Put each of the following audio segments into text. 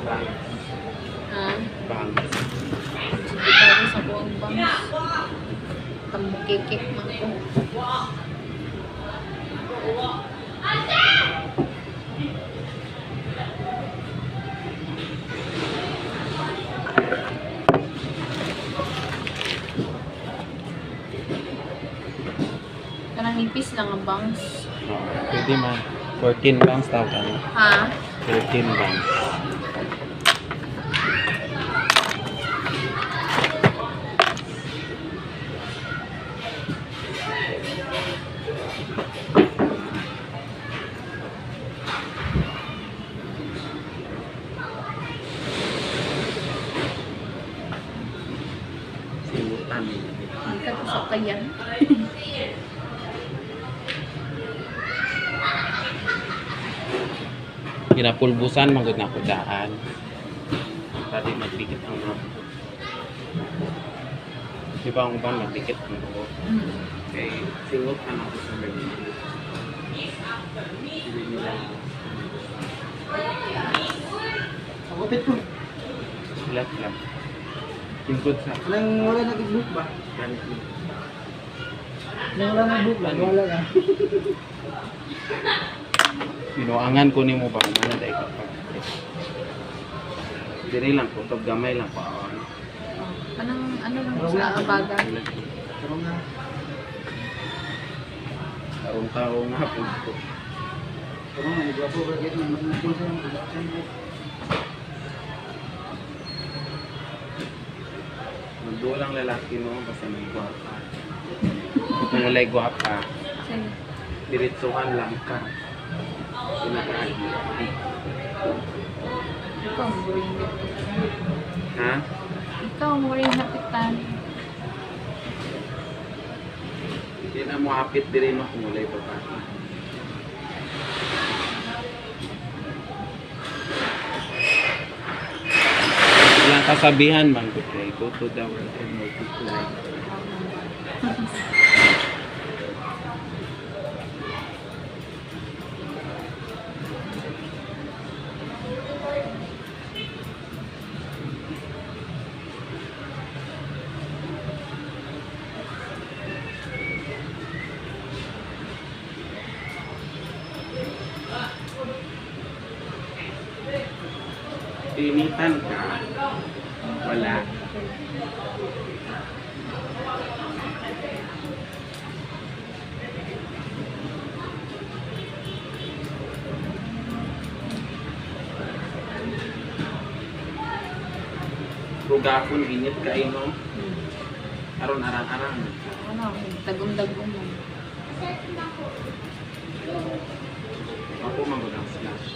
Ha? Bangs. Bago sa buong bangs. Tambukikik man ko. Kanang nipis lang ang bangs. Pwede man. 14 bangs tawag ka na. Ha? 13 bangs. Simutan. Hindi ka to sa kayan. Ginapulbusan magod na ko daan. Tadi magdikit ang mga. Di ba ang uban magdikit ang buko? Okay, singot na ako sa baby. Kapit ko. Lap. Tingkod sa. Nang wala nag-book ba? Ganit mo. Nang wala nag-book ba? Wala ka. Pinuangan ko nimo ba ano dai ka pa. Diri lang ko tab gamay lang pa. Anong ano lang sa abaga? Pero nga. Tarong-tarong nga po. Pero nga, nagwapo ba dito? Mag-book sa mga production mo. Magdulang lalaki no basta may gwapa. Kung walay gwapa, Sige. diretsuhan lang ka. Pinakaagi. Ikaw ang muring Ha? Ikaw ang muring hapitan. Hindi na mo hapit diri no kung walay pa. Walang kasabihan man ko kay go to the world and multiply. Initan ka. Wala. Rugapon init ka ino. Aron arang-arang. Ano, tagong-dagong mo. Ako magudang slash.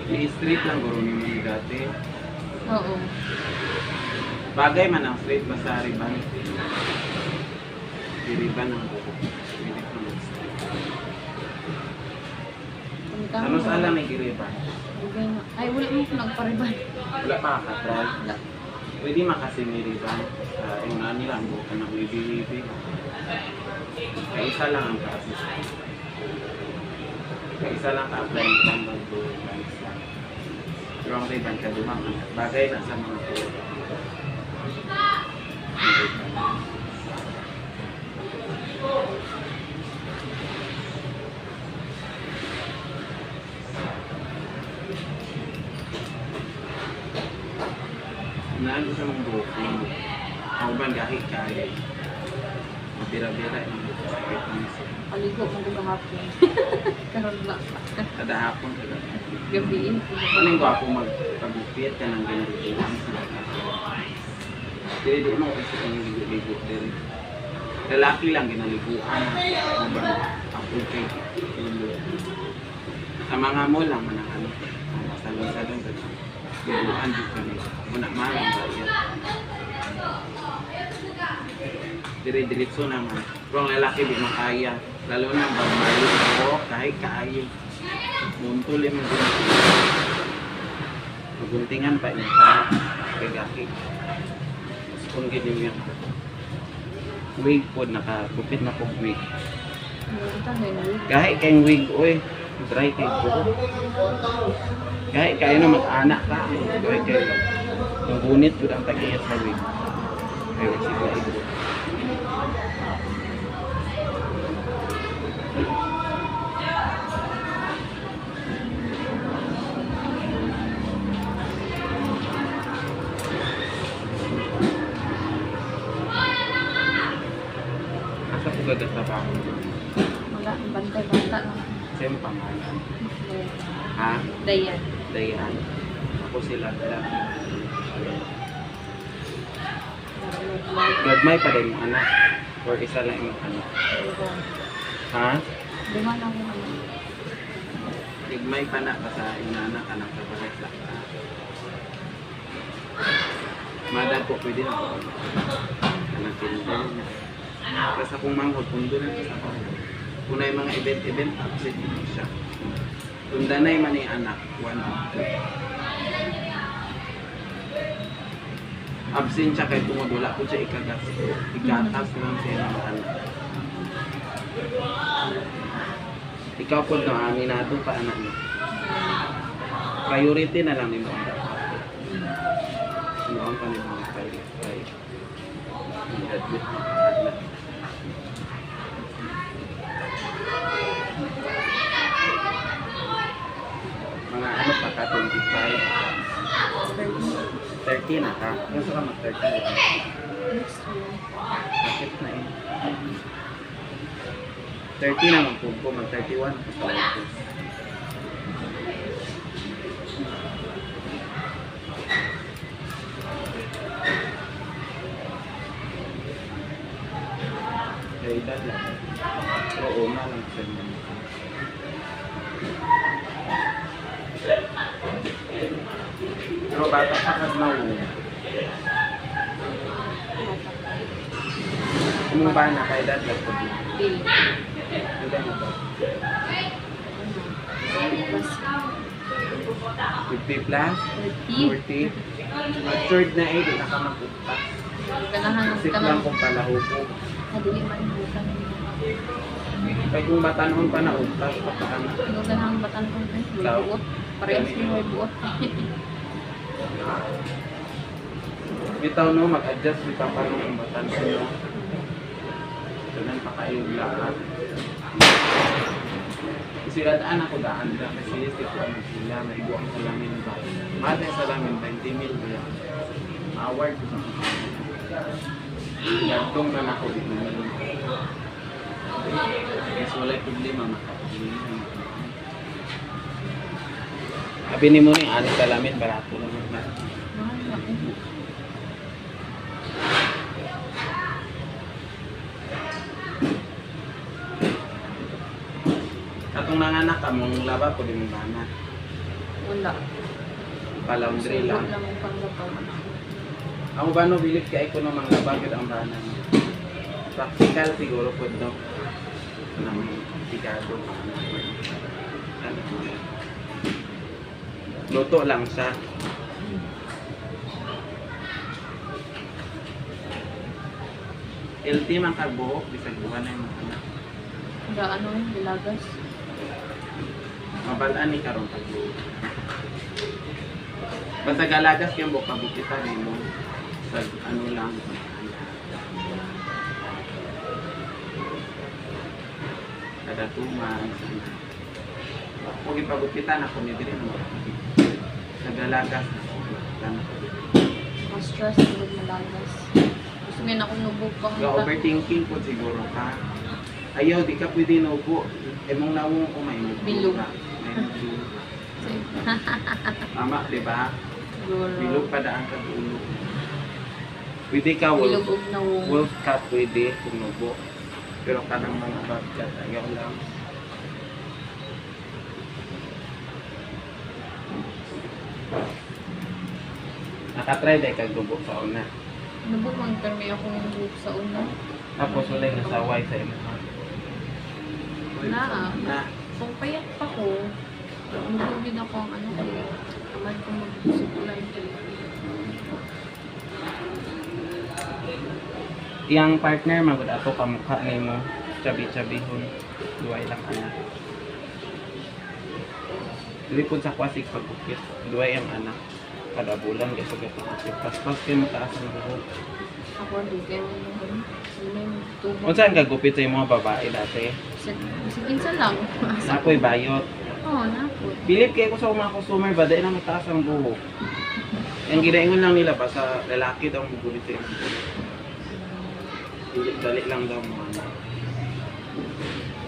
I-straight lang guro ni dati. Oo. Bagay man ang straight basta riban. Riban ang buko. Pwede ka mag-straight. Ano sa alam may giriban? Ay, wala mo kung nagpariban. Wala pa ka-try. Wala. Pwede makasi may riban. Yung nani lang buko na wibi-wibi. Kaya isa lang ang kasi. Kaya isa lang ka-apply ng mag-riban. Pero ang riban ka dumang. Bagay na sa mga tuwa. Naan ko sa mga buko. Ang uban gahi kaya. Mabira-bira yung sakit ng isa. Aligo mo ko gahapon. Karon na. Kada hapon kada. Gabiin. Kaling ko ako magpagupit ka ng ginaliguan sa di mo kasi kung ligo diri. Lalaki lang ginaliguan. Uban ako kay ulo. Sa mga mo lang manahan. Salon-salon ka. Liguan di ka nila. Muna malang bayad. Dire-diretso naman. Pero ang lalaki di makaya. Lalo na babae ko kahit kaayo. Muntuli mo din. Maguntingan pa yun. Kagaki. Mas kung gini yun. Wig po, nakagupit na po wig. Ito na yun. Kahit kayong wig, oy. Dry kayo po. Kahit kayo na mag-anak ka. Kahit kayo. Yung gunit ko ang tag-iit sa wig. Kaya sigla ito. Asa po ganda sa bako? Wala, bantay-banta lang. Sa'yo mo pangalan. Ha? Dayan. Dayan. Ako sila. Gadmay pa rin yung anak. Or isa lang yung anak. Ha? Lima lang yung ano. Gadmay pa na ka sa inanak anak sa bahay sa madal po pwede na po. Anak kinito. Kasi kung manghod, pundo na sa ako. Kung na yung mga event-event, absent din siya. Kung danay man yung anak, 1 month. Absent siya kahit tungod, wala po siya ikagas. Igatas lang siya ng anak. Ikaw po na amin na ito pa anak niya. Priority na lang nila. Noon pa nila mga priority. I-admit mo. Mga ano pa ka, 25. 30 na ka. Gusto ka mag-30 na. Next year. Bakit na eh. 30 na magpumpo, mag-31 ako sa life. Kaya edad lang. Pero una lang sa inyo. Pero bata pa ka na una. Kung ba na kay edad lang po din. Bill. Edad mo ba? 50 plus? 30. 40? Matured na eh, di na ka mag-uptas. Ganahan Isip ka lang lang. kung palahupo. Nadili man bukan. Kaya kung batanhon pa na uptas, papaano? Yung ganang batan ko may Ikaw? buot. Parehas yung may buot. Bitaw no, mag-adjust di pa paano yung batanhon no. Ganun pa kayo lahat. Kasi radaan ako daan lang kasi si ko ano sila, may buwang salamin ba. Mada salamin, 20 mil ba yan. Award ko sa mga. Gantong na ako dito naman. Mas wala'y problema makapagpili. Sabi ni mo ni, ani salamin, barato naman na. Mahal na ako. Katong nanganak ka, mong laba ko din mong banat. Wala. Palaundry lang. Lang ang panglabaw. Ako ba no, bilit ka ko ng mga bagay ang banat. Practical siguro po no. Nang tikado. Luto lang siya. LT man kagbuhok, bisag buwan na yung mga anak. Wala ano yung bilagas. Mabalaan ni karong kagbuhok. Basta galagas yung buka bukita rin mo. Sa ano lang. Kada 2 months. Kung ipagupitan ako, may bilhin mo. Sa galagas. Mas stress ang malagas. Gusto nga akong nubog pang Ga-overthinking po siguro ka. Ayaw, di ka pwede nubo. Mong nawong ko may nubo Bilog. ka. May nubo. Tama, di ba? Bilog pa daan ka ulo. Pwede ka Bilog wolf. og nawong. Wolf ka pwede kung nubo. Pero kanang mga bobcat, ayaw lang. Nakatry dahil kag nubo sa una. Nubog man kami akong nubog sa una. Tapos wala yung nasaway sa imo. Na. Kung payat pa ko, nubog din ako ang ano ko. Kamay ko mag-supply. Iyang partner magud ato kamukha nimo, chabi-chabihon, duay lang anak. Dili pud sa kwasig pagkukit, duay ang anak. Kada bulan gyud sa pagkukit. Paspas kay mataas ang buhok. Ako dugay mo naman. May tubo. Unsa ang gagupit sa imong babae dati? Sige sa lang. Nakoy bayot. Oo, napod. Bilip kay ko sa mga customer ba dahil na mataas ang buhok. Ang ginaingon lang nila ba sa lalaki daw mugulit sa imong buhok. Dali lang daw mga anak.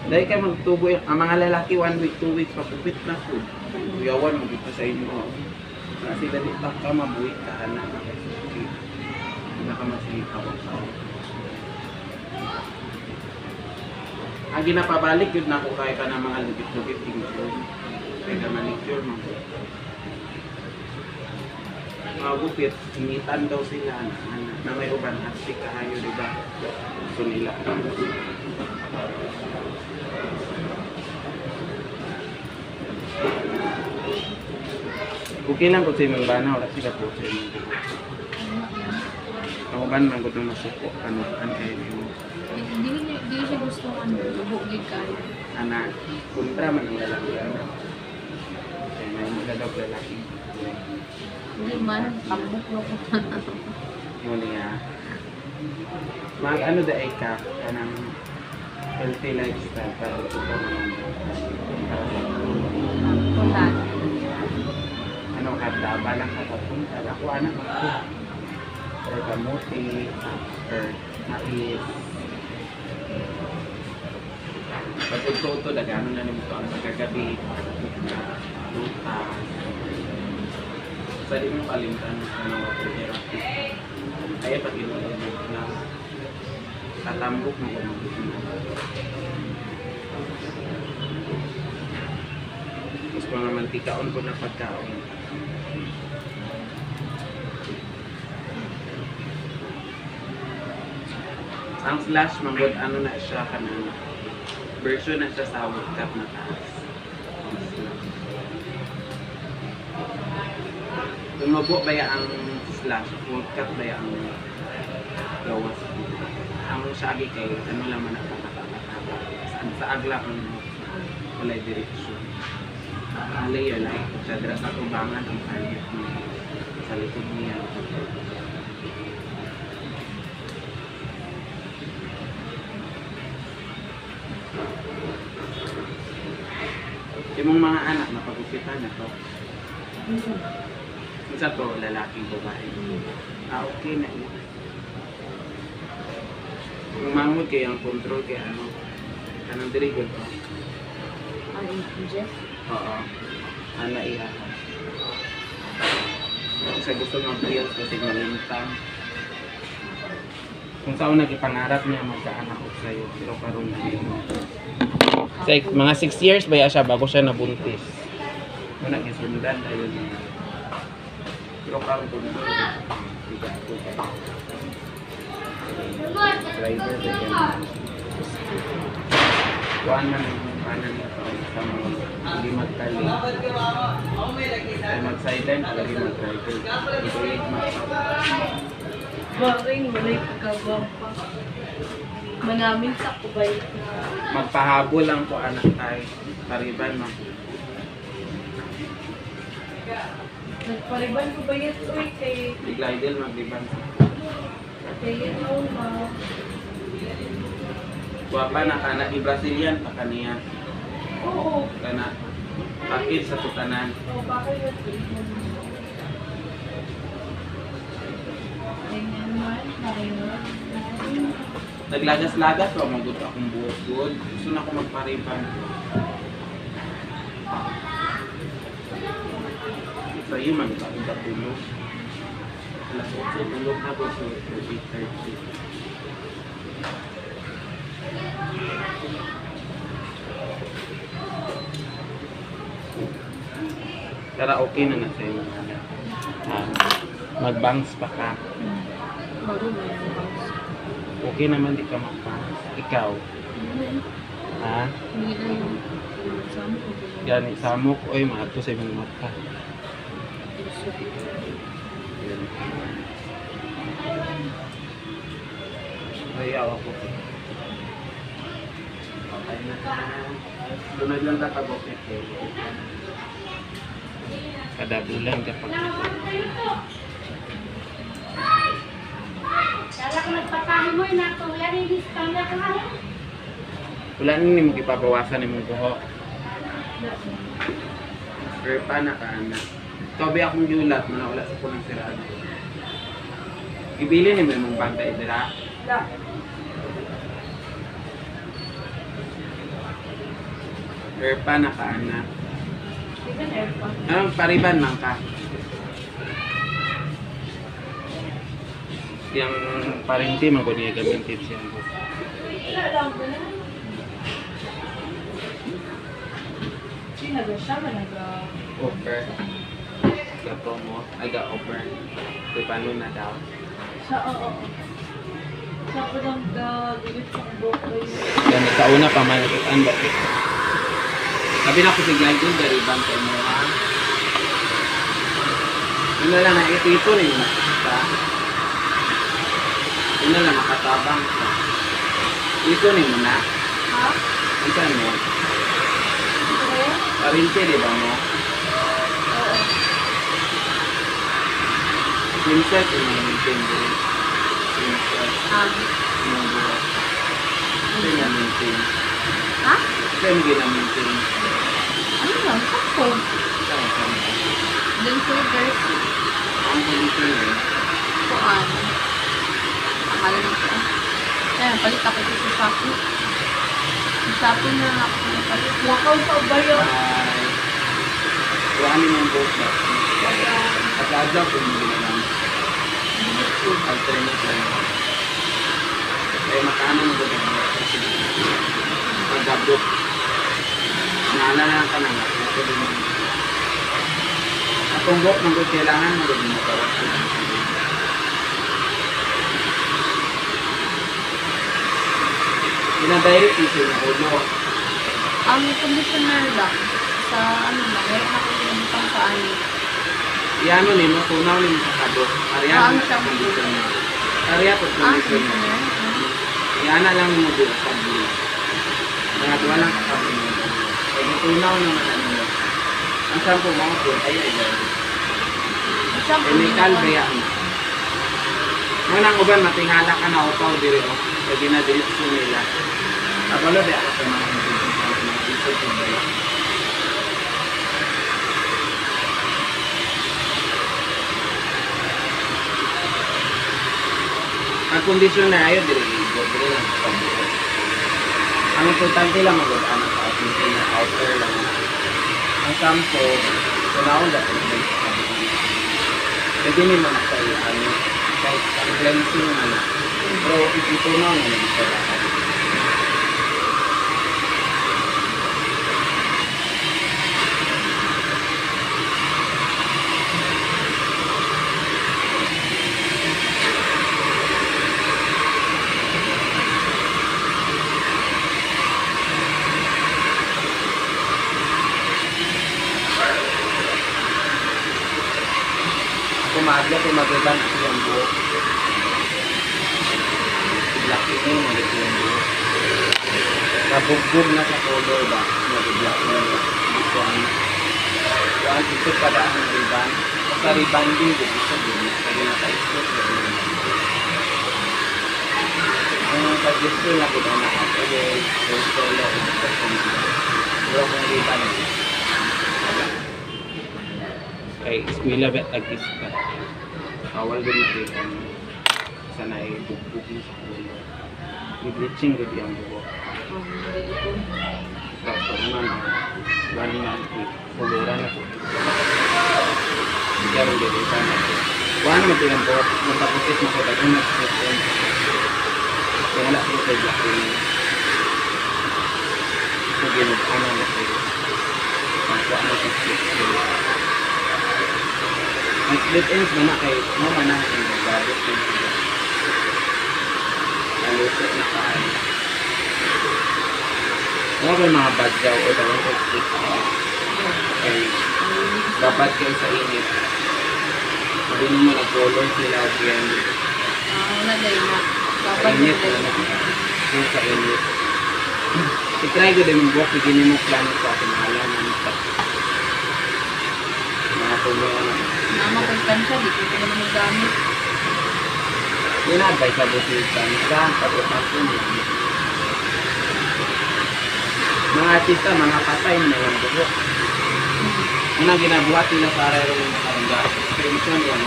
Dahil kayo magtubo ang mga lalaki 1 week, 2 weeks papupit na po. Kuyawan mo dito sa inyo. Kasi dali tak ka mabuhi ka anak. Hindi ka masilikaw ka. Ang ginapabalik yun na ko kaya ka ng mga lugit-lugit tingin. Kaya ka manicure mo. Mga gupit, initan daw sila na may uban hastik kahayo, diba? Gusto nila. Okay lang kung sa imong bana, wala sila po sa imong buhok. Ang uban man kung masuko, an kayo nimo. Hindi siya gusto ano, lubog gid kayo. Anak, kontra man ang lalaki. Kaya may mga daw lalaki. Hindi man, tambok na ko. Mo niya. Mag ano da ay ka, kanang healthy lifestyle para ito naman. Kulan. Ano kada balang ka papunta ako anak ako or kamuti or mais pag ito dagano na nito ang pagkagabi lutas sa di mo kalimtan sa mga therapy kaya pag inulit na tatambok mo kung mas mga mantikaon ko na pagkaon. Ang slash manggod ano na siya kanang version na siya sa woodcut na taas. Tumubo ba ang slash? Woodcut ba ang gawas? Ang sagi kay ano lang man ang saan sa agla kung walay direksyon. Ang layer like siya dira sa tubangan ang target niya sa likod niya. Yung mga anak na pagupitan na to. Isa to, lalaking babae. Okay na yun. Yung mangod kayo ang control kaya ano. Kanang dirigol to. Ang Jeff. Oo. Ana iya. Kasi gusto mag-reels kasi malintang. Kung saan nagipangarap niya magkaanak ko sa'yo. Pero karoon na yun. So, mga 6 years ba siya bago siya nabuntis. Muna gisundan tayo niya. Pero karoon ko na. Biga ako kayo. Driver ba yan? Kuhaan man ang kanan nito sa mga hindi magtali. Ay mag-sideline, lagi mag-driver. Ito yung Baring, walay pagkagwapa. Manamin sa kubay. magpahabol lang po anak tayo. Pariban mo. Nagpariban ko ba yan? Uy, kay... Biglaydel mag-riban. Kay yun, Guwapa na kana di Brazilian pa kaniya. Oo. Kana pakit sa tutanan. Oo, bakit yun? Naglagas-lagas o magut akong buhok. Gusto na ako magpariban. Sa iyo man, akong katulog. Alas 8, tulog na po sa 8:30. Tara, okay na na sa iyo. Mag-bangs pa ka. Marunong yung house. Okay naman di ka mag-bangs. Ikaw, ha? Hindi na yung sampo. Gani, samok, oy, maato sa imong mata. Ayaw ako. Okay na. Lunod lang kakabokit eh. Kada bulan kapag Kala ko nagpatahin mo, inatulan, hindi sa kanya ka nga. wala nang mo ipabawasan imong buhok. Pero pa na ka anak. Tobi akong yulat mo na wala sa punang sirado. Ibili ni mo imong bantay dira. Pero pa na ka anak. Anong pariban man ka? Yang parinti man ko niya gamitin tips yan po. Offer. Gato mo. Ay ga-offer. Kaya paano na daw? Oo. Sa ko lang gagawin sa buhok ko yun. Yan, sa una pa man. Ano ba? Sabi na ko si Glygon, gariban kayo mo ha. Yun na lang, ito na yung nakita. Yun na lang, makatabang ka. Ito na yung na. Ha? Ito mo. Okay? Parinti, di ba mo? Oo. Princess, yung mga maintain din. Princess, yung buhok. Ito yung maintain. Ha? Ito yung ginamaintain. Ano lang? Sakto. Ito yung kanta. Then flavors. Ang kulitin eh. Kuan. Akala na ko. Ayan, palit ako ito sa Shopee. Sa Shopee na ako napalit. Wakaw pa ba yun? Ay, kuhanin ang buhok ba? At adlaw kung hindi na lang. Alternate lang. Kaya makaano mo ba kasi pagdabdok. Naalala ka na nga. Ito din mo. At kung buhok ng good, kailangan mo din mo kawas. Pinadirect issue ng ulo. Ang conditioner lang. Sa ano lang. Meron ako pinagpang sa ano. Iano ni mo, tunaw ni mo sa kabok. Ariya Ah, mo ang sa shampoo. conditioner. Ariya po Ah, conditioner. conditioner. Iana lang mo doon sa kabok. Mga duwa lang kakabok mo. Pag tunaw naman ano mo. Ang shampoo mo po, ay ay. Chemical kaya mo. Munang uban, matingala ka na upaw diri o. Pwede na dili sa nila. Kapalo di ako sa mga isip ko ba yun. Ang kondisyon na ayaw, dili lang sa pagbuot. Ang importante lang mag-ano sa ating outer lang. Ang shampoo, kunawag dapat may pwede nyo naman sa ano, kahit cleansing naman. Pero itunaw naman sa lahat. Kumaagla kung mag-iban ako yung buhok. Black ini, mag-iban yung buhok. Nabugbog na sa color ba? Mag-black na yung buhok. Kuhaan ito padaan ng riban. Sa riban din, gusto din. Pwede na ka-spot. Ang pag-gusto na kita na pwede solo. Pero kung riban, kay eskwela bet agis ka. Awal din makita mo. sa naibugbog mo sa ulo. I-bleaching gud yung buhok. Tapos naman, gani nga, puluran na po. Kaya rin dito sa natin. Kuha naman din ang buhok. Magpapusit mo ko dagong nag-split. Kaya wala ko sa black ring. So, ginag-ano na kayo. Kuha mo sa split ring. Ang split ends mo na kayo. Mo man na kayo nagbalit. Nalusot na kayo. Mga ba mga badyaw o dalawang split ends? Okay. Dapat kayo sa init. Sabihin mo nag-color sila o yan. Wala dahil na. Sa Dapat init na na kung sa init. I-try ko din yung buhok. Bigyan mo plano sa akin. Alam mo sa mga tulungan na. Mama ko siya, di ko naman magamit. Yun na-advise sa busitan. Saan? Pag-upasyon yun. Mga artista, mga patay na yung buhok. Unang ginabuhat nila para yung karangga. Extension yan.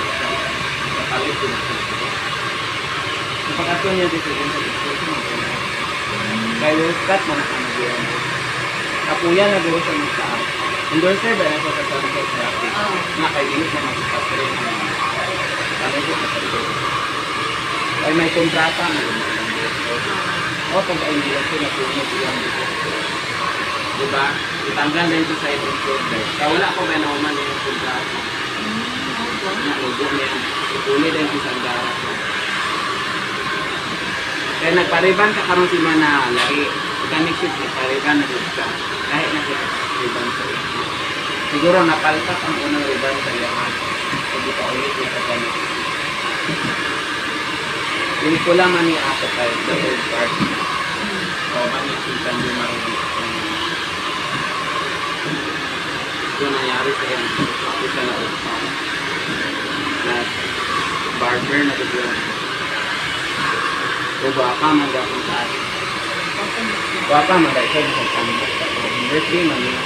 Kapalit yun. Kapag-asyon yan dito yung extension. Kaya yung cut, mga kanagyan. Kapuya na doon sa magtaas. Endorser ba yan sa kasama sa traffic? Nakaiinit na mag-cut rin. Kanagyan na sa ay may kontrata na yun. O, pag-aibigan ko, napunog yan. Diba? Itanggal na ito sa ibang shoulder. Kaya wala ko ba nauman yung kontrata. Naugo niya. Ipuli din yung isang darat. Kaya nagpariban ka karon si Mana. Lagi, organic shoot, nagpariban na dito ka. Kahit na kita riban sa iyo. Siguro napalpak ang unang riban sa iyo. Hindi pa ulit yung organic shoot. Yung pula man ni Apo tayo sa third part. O, manisitan yung marunong. Ito nangyari sa yan. Ako siya na upang. Na barber na ito yun. O, baka magapong tayo. Baka magapong sa kambok. Birthday man yun.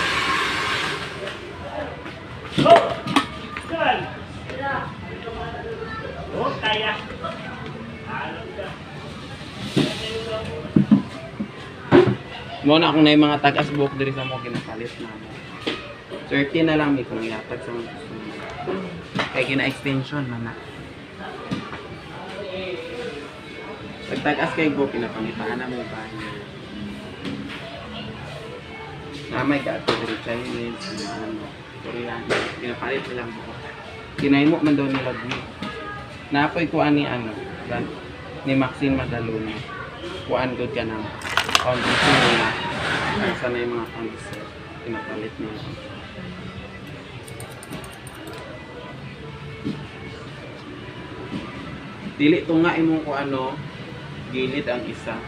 Mo na akong na yung mga tagas buhok diri sa mo kinapalit na mo. 30 na lang may kung iatag sa mga gusto mo. Kaya kina-extension man na. Pagtagas kay buhok, pinapangitaan na mo ba niya. Na may gato diri Chinese, Korean, pinapalit nilang buhok. Kinahimo man daw nila buhok. Naapoy kuan ni ano, ni Maxine Madaluna. Kuan good ka na. Condition nila. Kaya na yung mga condition. Pinapalit nila. Dili ito nga imong kung ano, gilid ang isa.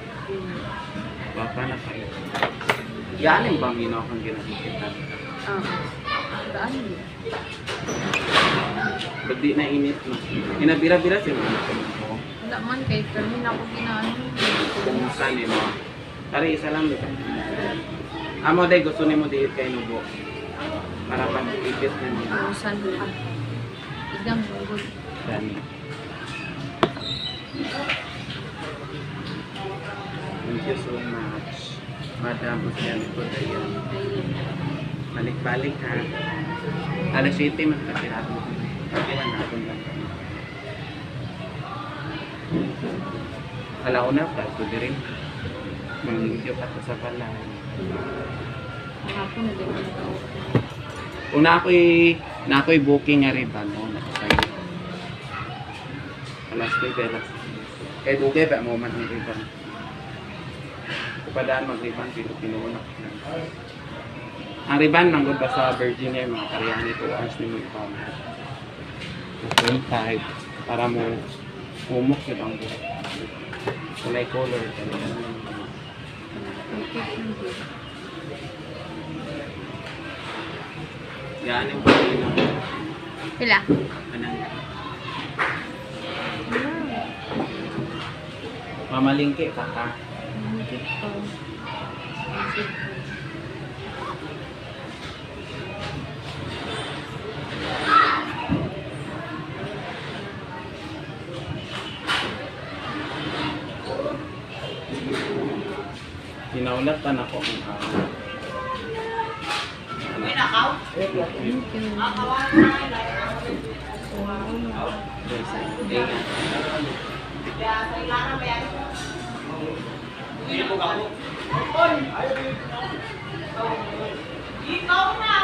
Baka na kayo. Yan yung banginaw kang ginagawa. Daan yun. Ba't di na init na? Inabira-bira siya mga ko. Wala man kay Fermin ako ginaan. Kumusta ni mo? Tari, isa lang dito. Amo day, gusto ni mo diit kay Nubo. Para pag-ipit na niya. Usan ka. Igang bugod. Dami. Thank you so much. Madam, usiyan ko tayo. Balik-balik ha. Alas 7, magkakirap mo. Pagkiwan natin lang kami. Alauna, pagko din rin. Mag-video ka sa palay. Kahapon na din ako. Kung na ako'y booking nga rin ba, no? Nakasayo. Alas 2, alas 10. Kaya bukay ba mo man ang riban? Kupadaan mag-riban, pinuuna ko lang. Ang riban, manggod ba sa Virginia, mga karyani 2 hours ni mo ipamahal. 2.5 para mo umok yun ang buhok. Kulay color. Yan yung pagkino. Pila? Anang mamalingki ka ka. Naulatan ako kung ano. Thank you. Ikaw na!